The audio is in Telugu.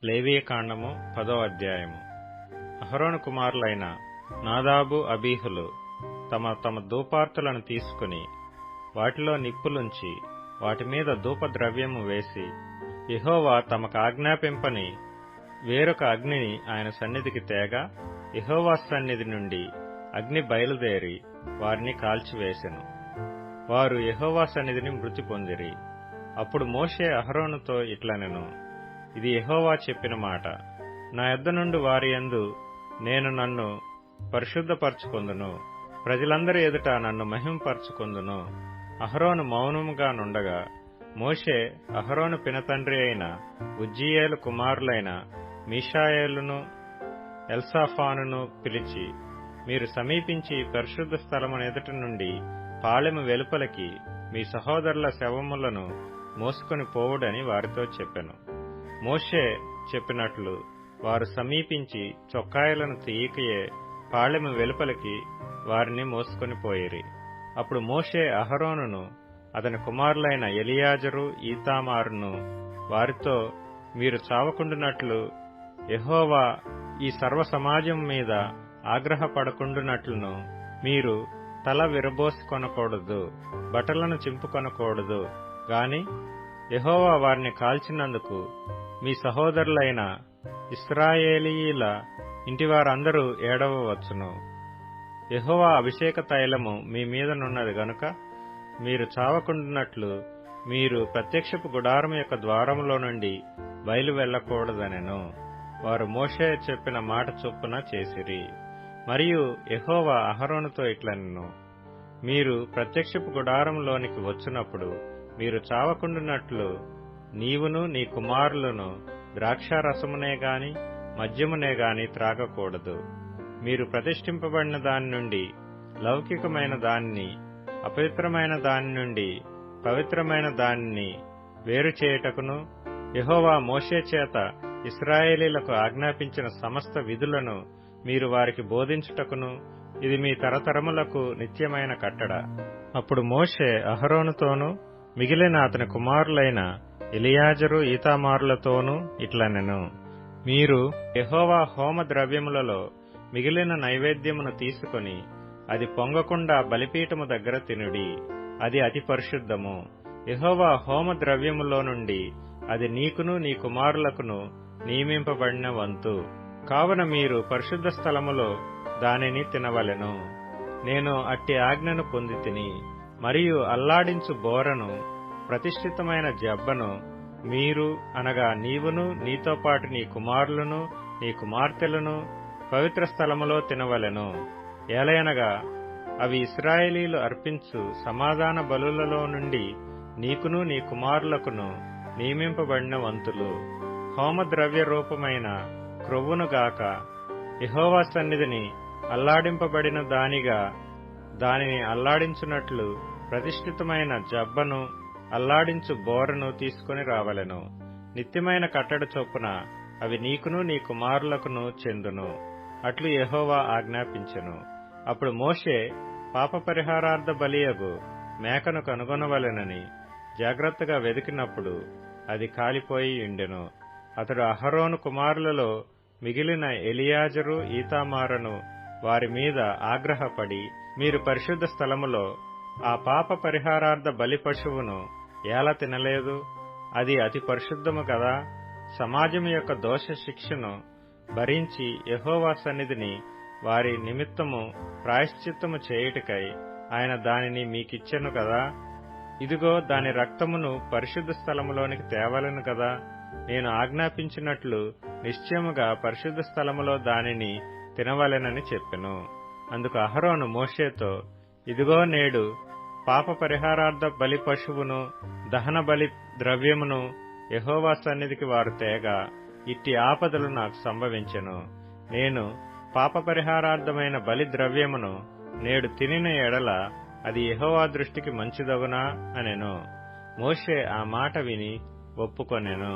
లేవీయకాండము 10వ అధ్యాయము. అహరోను కుమారులైన నాదాబు, అబీహులు తమ తమ ధూపార్తులను తీసుకుని వాటిలో నిప్పులుంచి వాటి మీద ధూపద్రవ్యము వేసి యెహోవా తమకు ఆజ్ఞాపింపని వేరొక అగ్నిని ఆయన సన్నిధికి తేగా, యెహోవా సన్నిధి నుండి అగ్ని బయలుదేరి వారిని కాల్చివేసెను. వారు యెహోవా సన్నిధిని మృతి పొందిరి. అప్పుడు మోషే అహరోనుతో ఇట్లనెను, ఇది యెహోవా చెప్పిన మాట. నా యొద్ద నుండి వారి యందు నేను నన్ను పరిశుద్ధపరచుకొందును, ప్రజలందరి ఎదుట నన్ను మహిమపరచుకొందును. అహరోను మౌనముగా నుండగా మోషే అహరోను పినతండ్రి అయిన ఉజ్జీయేలు కుమారులైన మీషాయేలును ఎల్సాఫానును పిలిచి, మీరు సమీపించి పరిశుద్ధ స్థలమును ఎదుట నుండి పాళెము వెలుపలికి మీ సహోదరుల శవములను మోసుకొని పోవుడని వారితో చెప్పెను. మోషే చెప్పినట్లు వారు సమీపించి చొక్కాయలను తీయకయే పాళెము వెలుపలికి వారిని మోసుకొని పోయిరి. అప్పుడు మోషే అహరోనును అతని కుమారులైన ఎలియాజరు, ఈతామారును వారితో, మీరు చావకుండునట్లు యెహోవా ఈ సర్వ సమాజం మీద ఆగ్రహపడకుండునట్లును మీరు తల విరబోసుకొనకూడదు, బట్టలను చింపుకొనకూడదు గాని యెహోవా వారిని కాల్చినందుకు మీ సహోదరులైన ఇశ్రాయేలీయుల ఇంటివారందరూ ఏడవవచ్చును. యెహోవా అభిషేక తైలము మీ మీదనున్నది గనుక మీరు చావకుండునట్లు మీరు ప్రత్యక్షపు గుడారము యొక్క ద్వారములో నుండి బయలు వెళ్లకూడదనెను. వారు మోషే చెప్పిన మాట చొప్పున చేసిరి. మరియు యెహోవా అహరోనుతో ఇట్లనెను, మీరు ప్రత్యక్షపు గుడారములోనికి వచ్చినప్పుడు మీరు చావకుండునట్లు నీవును నీ కుమారులను ద్రాక్షారసమునే గాని మద్యమునే గాని త్రాగకూడదు. మీరు ప్రతిష్ఠింపబడిన దాని నుండి లౌకికమైన దానిని, అపవిత్రమైన దాని నుండి పవిత్రమైన దానిని వేరు చేయుటకును యెహోవా మోషే చేత ఇశ్రాయేలీలకు ఆజ్ఞాపించిన సమస్త విధులను మీరు వారికి బోధించుటకును ఇది మీ తరతరములకు నిత్యమైన కట్టడ. అప్పుడు మోషే అహరోనుతోనూ మిగిలిన అతని కుమారులైన ఎలియాజరు, ఈతామారులతోనూ ఇట్లనెను, మీరు యెహోవా హోమ ద్రవ్యములలో మిగిలిన నైవేద్యమును తీసుకొని అది పొంగకుండా బలిపీఠము దగ్గర తినుడి. అది అతి పరిశుద్ధము. యెహోవా హోమ ద్రవ్యములో నుండి అది నీకును నీ కుమారులకును నియమింపబడిన వంతు. కావున మీరు పరిశుద్ధ స్థలములో దానిని తినవలెను. నేను అట్టి ఆజ్ఞను పొందితిని. మరియు అల్లాడించు బోరను, ప్రతిష్ఠితమైన జబ్బను మీరు అనగా నీవును నీతో పాటు నీ కుమారులను నీ కుమార్తెలను పవిత్ర స్థలములో తినవలెను. ఏలయనగా అవి ఇశ్రాయేలీలు అర్పించు సమాధాన బలులలో నుండి నీకును నీ కుమారులకును నియమింపబడిన వంతులు. హోమద్రవ్య రూపమైన క్రొవ్వునుగాక యెహోవా సన్నిధిని అల్లాడింపబడిన దానిగా దానిని అల్లాడించున్నట్లు ప్రతిష్ఠితమైన జబ్బను, అల్లాడించు బోరను తీసుకుని రావలెను. నిత్యమైన కట్టడ చొప్పున అవి నీకును నీ కుమారులకును చెందును. అట్లు యెహోవా ఆజ్ఞాపించెను. అప్పుడు మోషే పాపపరిహారార్థ బలియగు మేకను కనుగొనవలెనని జాగ్రత్తగా వెదికినప్పుడు అది కాలిపోయి ఉండెను. అతడు అహరోను కుమారులలో మిగిలిన ఎలియాజరు, ఈతామారును వారి మీద ఆగ్రహపడి, మీరు పరిశుద్ధ స్థలములో ఆ పాప పరిహారార్థ బలి పశువును ఎలా తినలేదు? అది అతి పరిశుద్ధము కదా. సమాజం యొక్క దోష శిక్షను భరించి యెహోవా సన్నిధిని వారి నిమిత్తము ప్రాయశ్చిత్తము చేయుటకై ఆయన దానిని మీకిచ్చెను కదా. ఇదిగో దాని రక్తమును పరిశుద్ధ స్థలములోనికి తేవలెను కదా. నేను ఆజ్ఞాపించినట్లు నిశ్చయముగా పరిశుద్ధ స్థలములో దానిని తినవలెనని చెప్పెను. అందుకు అహరోను మోషేతో, ఇదిగో నేడు పాప పరిహారార్థ బలి పశువును దహన బలి ద్రవ్యమును యెహోవా సన్నిధికి వారు తేగా ఇట్టి ఆపదలు నాకు సంభవించెను. నేను పాప పరిహారార్థమైన బలి ద్రవ్యమును నేడు తినిన ఎడల అది యెహోవా దృష్టికి మంచిదగునా అనెను. మోషే ఆ మాట విని ఒప్పుకొనెను.